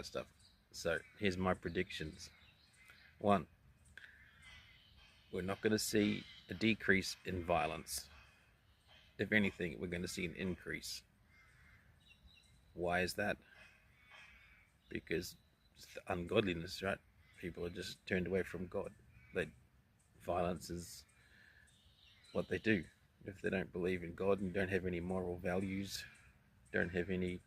that stuff. So here's my predictions. One, we're not going to see a decrease in violence. If anything, we're going to see an increase. Why is that? Because it's the ungodliness, right? People are just turned away from God. They, violence is what they do. If they don't believe in God and don't have any moral values, don't have any,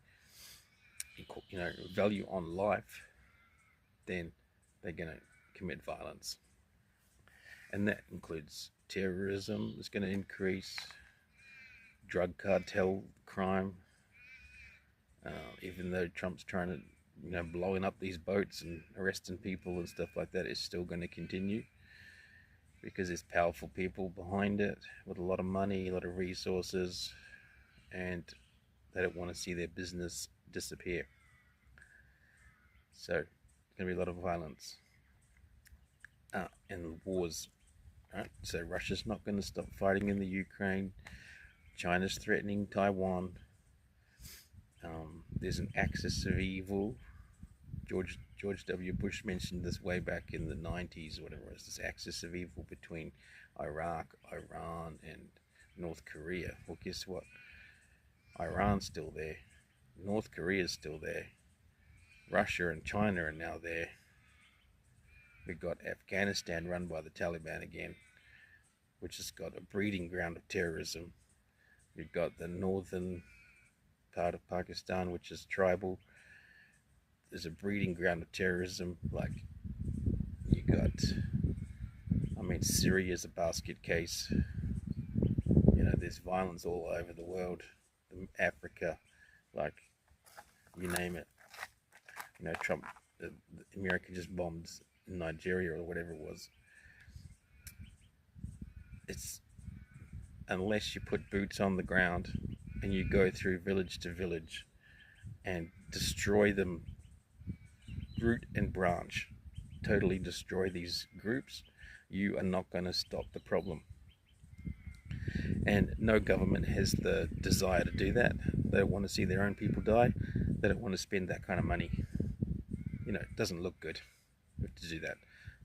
value on life, then they're going to commit violence. And that includes terrorism is going to increase, drug cartel crime, even though Trump's trying to, blowing up these boats and arresting people and stuff like that, is still going to continue because there's powerful people behind it with a lot of money, a lot of resources, and they don't want to see their business disappear. So there's going to be a lot of violence and wars. Right? So Russia's not going to stop fighting in the Ukraine. China's threatening Taiwan. There's an axis of evil. George W. Bush mentioned this way back in the 90s, whatever it was, this axis of evil between Iraq, Iran, and North Korea. Well, guess what? Iran's still there. North Korea's still there. Russia and China are now there. We've got Afghanistan run by the Taliban again, which has got a breeding ground of terrorism. We've got the northern part of Pakistan, which is tribal. There's a breeding ground of terrorism. Like, you got, Syria's a basket case. There's violence all over the world. Africa, like, you name it. Trump, America just bombed Nigeria or whatever it was. It's, unless you put boots on the ground and you go through village to village and destroy them root and branch, totally destroy these groups, you are not going to stop the problem. And no government has the desire to do that. They don't want to see their own people die. They don't want to spend that kind of money. It doesn't look good to do that,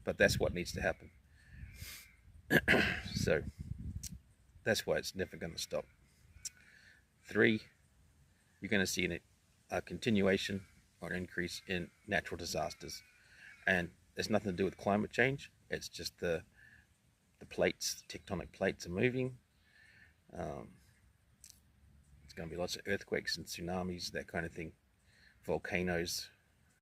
but that's what needs to happen. So that's why it's never going to stop. 3, you're going to see a continuation or increase in natural disasters, and it's nothing to do with climate change. It's just the tectonic plates are moving. It's going to be lots of earthquakes and tsunamis, that kind of thing, volcanoes.